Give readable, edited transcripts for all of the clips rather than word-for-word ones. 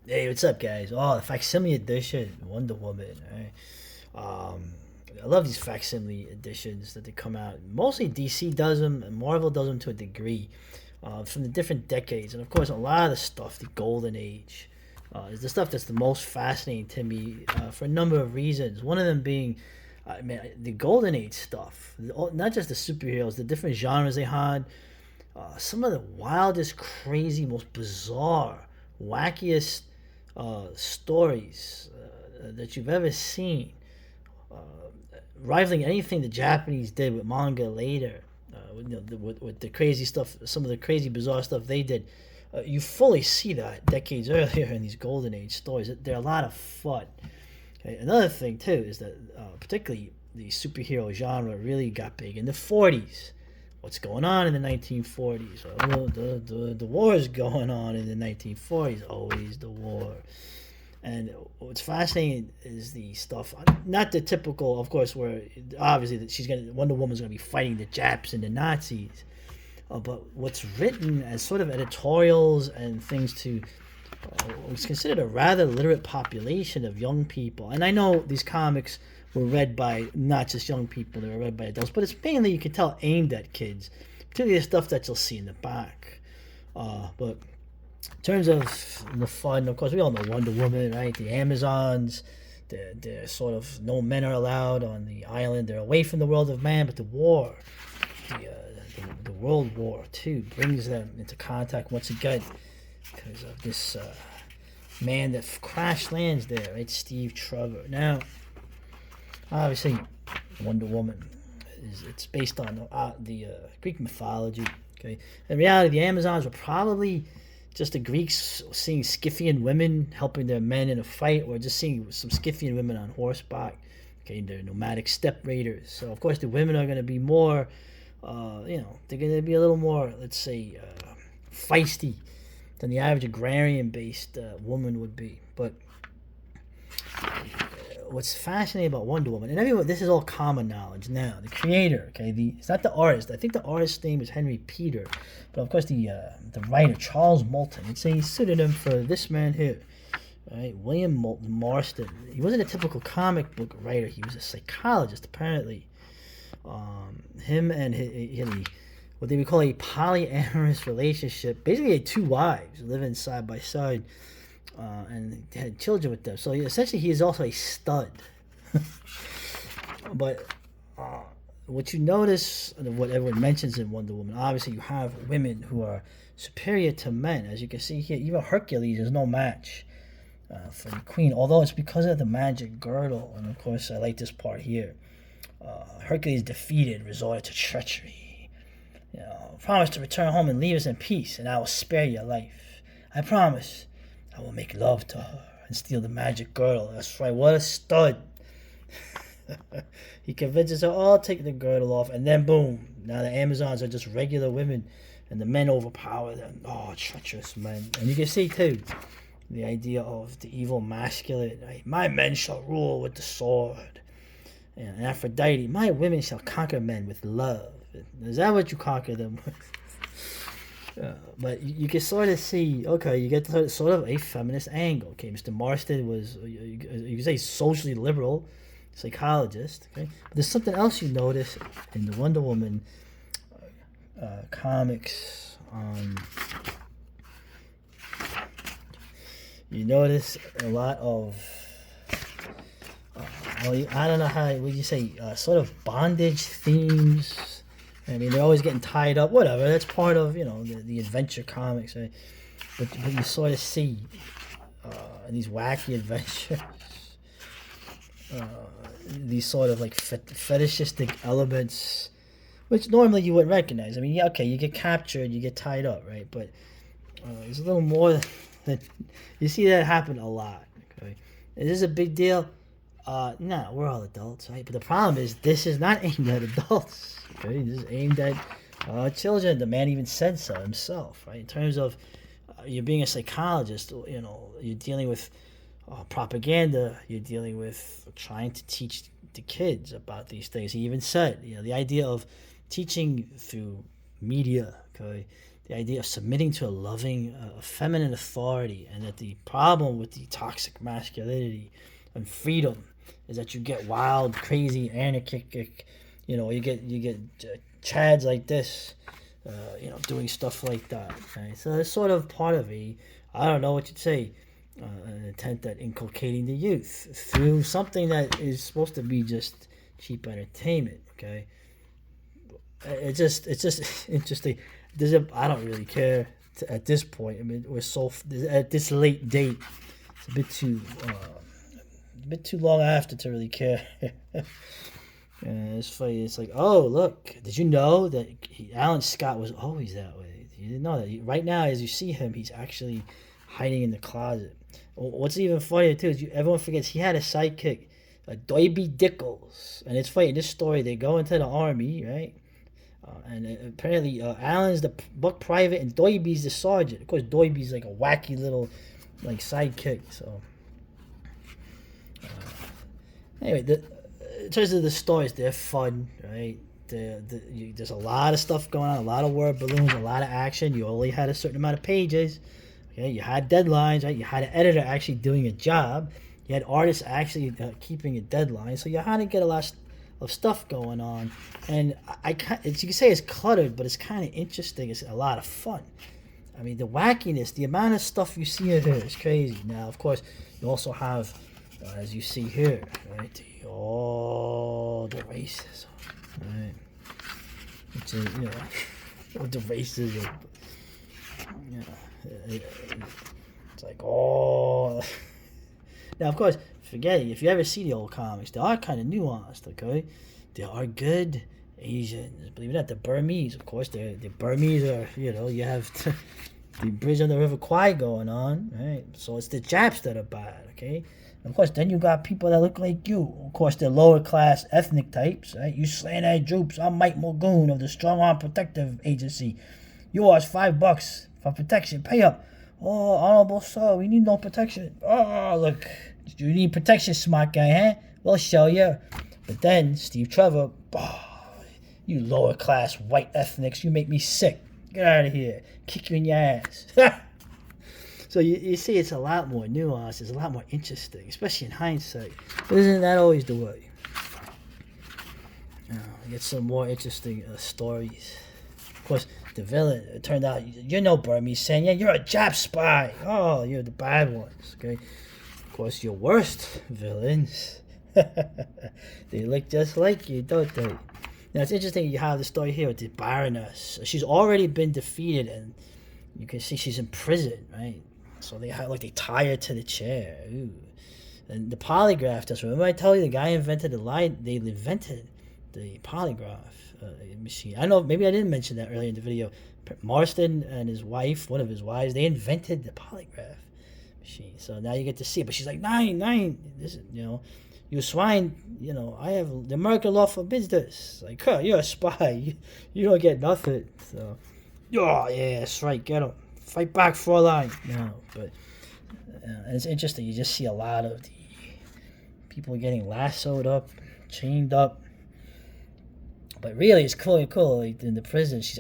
Hey, what's up, guys? Oh, the Facsimile edition, Wonder Woman. Right? I love these Facsimile editions that they come out. Mostly DC does them, and Marvel does them to a degree, from the different decades. And of course, a lot of the stuff, the Golden Age, is the stuff that's the most fascinating to me for a number of reasons. One of them being, the Golden Age stuff, not just the superheroes, the different genres they had, some of the wildest, crazy, most bizarre, wackiest stories that you've ever seen, rivaling anything the Japanese did with manga later. With the crazy stuff, some of the crazy, bizarre stuff they did, you fully see that decades earlier in these Golden Age stories. They're a lot of fun. Okay? Another thing too is that particularly the superhero genre really got big in the 40s. What's going on in the 1940s? The war is going on in the 1940s. Always the war. And what's fascinating is the stuff, not the typical, of course, where obviously that Wonder Woman's gonna be fighting the Japs and the Nazis, but what's written as sort of editorials and things to what's considered a rather literate population of young people. And I know these comics were read by not just young people; they were read by adults, but it's mainly, you can tell, aimed at kids, particularly the stuff that you'll see in the back. But in terms of the fun, of course, we all know Wonder Woman, right? The Amazons, they're sort of, no men are allowed on the island. They're away from the world of man, but the war, the World War II, brings them into contact once again because of this man that crash lands there, right? Steve Trevor. Now, obviously, Wonder Woman it's based on the Greek mythology. Okay, in reality, the Amazons were probably just the Greeks seeing Scythian women helping their men in a fight, or just seeing some Scythian women on horseback. Okay, they're nomadic steppe raiders. So of course the women are going to be more, they're going to be a little more, let's say, feisty than the average agrarian-based woman would be. But what's fascinating about Wonder Woman, and everyone, this is all common knowledge now. The creator, okay, it's not the artist. I think the artist's name is Henry Peter, but of course the writer Charles Moulton. It's a pseudonym for this man here, right? William Moulton Marston. He wasn't a typical comic book writer. He was a psychologist, apparently. Him and what they would call a polyamorous relationship. Basically, he had two wives living side by side, and had children with them. So essentially, he is also a stud. But what you notice, and what everyone mentions in Wonder Woman, obviously you have women who are superior to men. As you can see here, even Hercules is no match for the queen, although it's because of the magic girdle. And of course, I like this part here. Hercules defeated, resorted to treachery. Promise to return home and leave us in peace, and I will spare your life. I promise. I will make love to her and steal the magic girdle. That's right, what a stud. He convinces her, oh, I'll take the girdle off, and then boom, now the Amazons are just regular women, and the men overpower them. Oh, treacherous men. And you can see, too, the idea of the evil masculine. Right? My men shall rule with the sword. And Aphrodite, my women shall conquer men with love. Is that what you conquer them with? But you can sort of see, okay, you get sort of a feminist angle. Okay, Mr. Marston was, you could say, socially liberal psychologist. Okay, but there's something else you notice in the Wonder Woman comics. You notice a lot of, I don't know how would you say, sort of bondage themes. I mean, they're always getting tied up. Whatever. That's part of the adventure comics. Right? But you sort of see these wacky adventures, uh, these sort of like fetishistic elements, which normally you wouldn't recognize. I mean, yeah, okay, you get captured, you get tied up, right? But there's a little more than you see that happen a lot. Okay, is this a big deal? No, we're all adults, right? But the problem is, this is not aimed at adults. Okay, this is aimed at children. The man even said so himself, right? In terms of you're being a psychologist, you're dealing with propaganda. You're dealing with trying to teach the kids about these things. He even said, the idea of teaching through media, okay, the idea of submitting to a loving, feminine authority, and that the problem with the toxic masculinity and freedom is that you get wild, crazy, anarchic. You get chads like this, doing stuff like that. Right? So it's sort of part of I don't know what you'd say, an attempt at inculcating the youth through something that is supposed to be just cheap entertainment. Okay, it's just interesting. I don't really care at this point. I mean, we're so at this late date. It's a bit too long after to really care. It's funny. It's like, oh, look, did you know that Alan Scott was always that way? You didn't know that. Right now, as you see him, he's actually hiding in the closet. What's even funnier, too, is everyone forgets he had a sidekick, Doiby Dickles. And it's funny, in this story, they go into the army, right? And apparently, Alan's the buck private and Doiby's the sergeant. Of course, Doiby's like a wacky little sidekick. So, anyway, in terms of the stories, they're fun, right? There's a lot of stuff going on, a lot of word balloons, a lot of action. You only had a certain amount of pages. Okay, you had deadlines, right? You had an editor actually doing a job. You had artists actually keeping a deadline. So you had to get a lot of stuff going on. And you can say it's cluttered, but it's kind of interesting. It's a lot of fun. I mean, the wackiness, the amount of stuff you see in here is crazy. Now, of course, you also have, as you see here, right? The racism, right? Which is, the racism. It's like, Now, of course, forget it. If you ever see the old comics, they are kind of nuanced, okay? There are good Asians. Believe it or not, the Burmese, of course, the Burmese are, you have the bridge on the River Kwai going on, right? So it's the Japs that are bad, okay? And of course, then you got people that look like you. Of course, they're lower class ethnic types, right? You slant-eyed droops. I'm Mike Mulgoon of the Strong Arm Protective Agency. Yours, $5 for protection. Pay up. Oh, honorable sir, we need no protection. Oh, look, you need protection, smart guy, huh? We'll show you. But then, Steve Trevor, you lower class white ethnics, you make me sick. Get out of here. Kick you in your ass. So you see, it's a lot more nuanced. It's a lot more interesting, especially in hindsight. But isn't that always the way? Get some more interesting stories. Of course, the villain, it turned out, you're no Burmese, saying, yeah, you're a Jap spy. Oh, you're the bad ones, okay? Of course, your worst villains, they look just like you, don't they? Now, it's interesting you have the story here with the Baroness. She's already been defeated, and you can see she's in prison, right? So they tie her to the chair. Ooh. And the polygraph test. Remember I told you the guy invented they invented the polygraph machine. I know, maybe I didn't mention that earlier in the video. Marston and his wife, one of his wives, they invented the polygraph machine. So now you get to see it. But she's like, nine. This is, you swine, I have the American law forbids this. Like, you're a spy. You don't get nothing. So, oh, yeah, that's right. Get him. Fight back, Fräulein. No, but and it's interesting. You just see a lot of the people getting lassoed up, chained up. But really, it's cool. Like in the prison, she's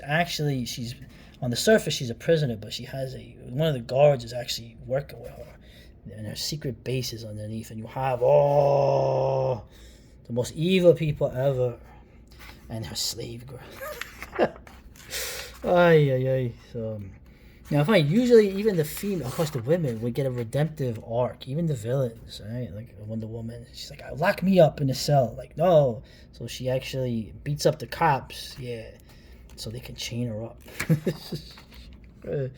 on the surface, she's a prisoner, but she has one of the guards is actually working with her, and her secret base is underneath. And you have the most evil people ever, and her slave girl. Ay. So. Now, funny, usually even the female, of course the women, would get a redemptive arc. Even the villains, right? Like Wonder Woman, she's like, lock me up in a cell. Like, no. So she actually beats up the cops, so they can chain her up. Of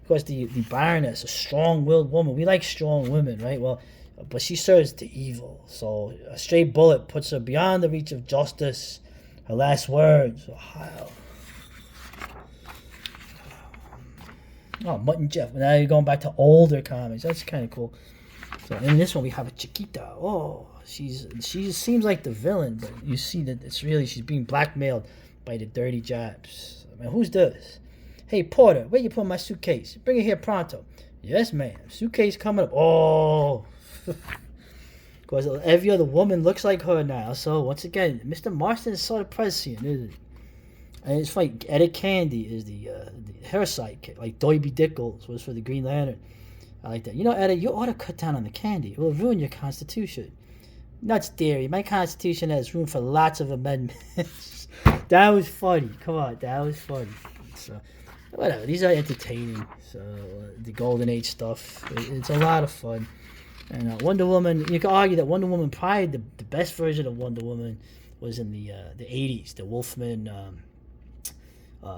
course, the Baroness, a strong-willed woman. We like strong women, right? Well, but she serves the evil. So a stray bullet puts her beyond the reach of justice. Her last words, Ohio. Oh, Mutt and Jeff. Now you're going back to older comics. That's kind of cool. So in this one we have a Chiquita. Oh, she seems like the villain, but you see that she's being blackmailed by the dirty Japs. I mean, who's this? Hey Porter, where you put my suitcase? Bring it here pronto. Yes, ma'am. Suitcase coming up. Oh, because every other woman looks like her now. So once again, Mr. Marston is sort of prescient, isn't it? And it's funny. Etta Candy is her sidekick. Like Doiby Dickles was for the Green Lantern. I like that. You know, Etta, you ought to cut down on the candy. It will ruin your constitution. Nuts theory. My constitution has room for lots of amendments. That was funny. Come on, that was funny. So, whatever. These are entertaining. So, the Golden Age stuff. It's a lot of fun. And Wonder Woman, you can argue that Wonder Woman probably the best version of Wonder Woman was in the 80s, the Wolfman,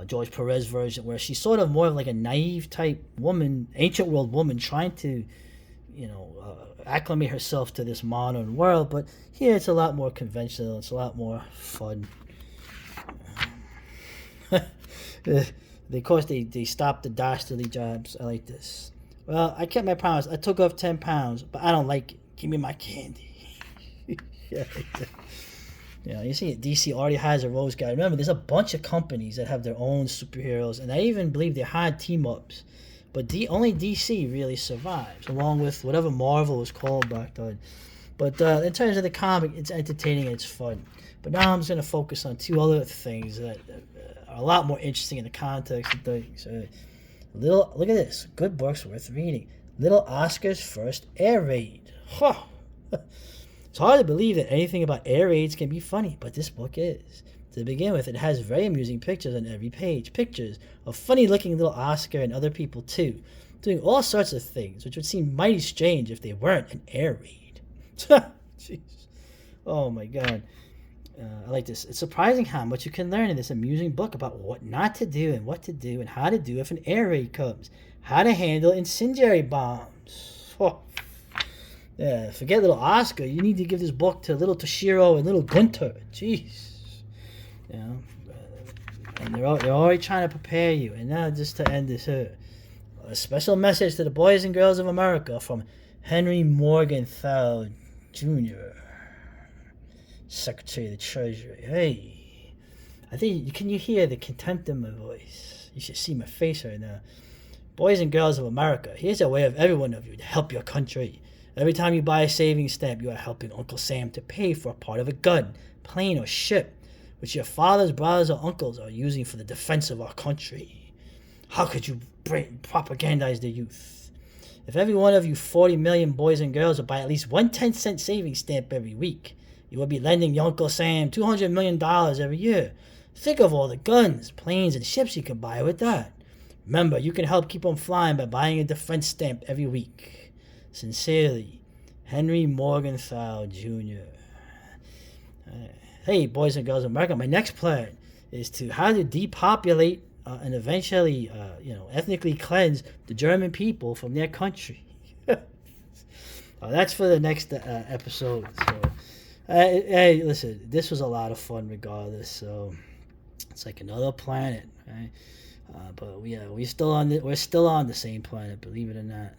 George Perez version, where she's sort of more of like a naive type woman, ancient world woman, trying to, acclimate herself to this modern world. But here it's a lot more conventional. It's a lot more fun. Of course, they stopped the dastardly jobs. I like this. Well, I kept my promise. I took off 10 pounds, but I don't like it. Give me my candy. Yeah. You see it. DC already has a Rose Guy. Remember, there's a bunch of companies that have their own superheroes, and I even believe they had team-ups. But only DC really survives, along with whatever Marvel was called back then. But in terms of the comic, it's entertaining and it's fun. But now I'm just going to focus on two other things that are a lot more interesting in the context of things. Look at this. Good books worth reading. Little Oscar's first air raid. Huh. It's hard to believe that anything about air raids can be funny, but this book is. To begin with, it has very amusing pictures on every page. Pictures of funny-looking little Oscar and other people, too, doing all sorts of things, which would seem mighty strange if they weren't an air raid. Jeez. Oh, my God. I like this. It's surprising how much you can learn in this amusing book about what not to do and what to do and how to do if an air raid comes. How to handle incendiary bombs. Oh. Yeah, forget little Oscar. You need to give this book to little Toshiro and little Gunter. Jeez. And they're already trying to prepare you. And now, just to end this here, a special message to the boys and girls of America from Henry Morgenthau Jr., Secretary of the Treasury. Hey, can you hear the contempt in my voice? You should see my face right now. Boys and girls of America, here's a way of every one of you to help your country. Every time you buy a savings stamp, you are helping Uncle Sam to pay for a part of a gun, plane, or ship, which your fathers, brothers, or uncles are using for the defense of our country. How could you propagandize the youth? If every one of you 40 million boys and girls would buy at least one 10-cent savings stamp every week, you would be lending your Uncle Sam $200 million every year. Think of all the guns, planes, and ships you can buy with that. Remember, you can help keep them flying by buying a defense stamp every week. Sincerely, Henry Morgenthau Jr. Hey, boys and girls of America, my next plan is how to depopulate and eventually, ethnically cleanse the German people from their country. That's for the next episode. So, hey, listen, this was a lot of fun regardless. So it's like another planet, right? But we're still on the same planet, believe it or not.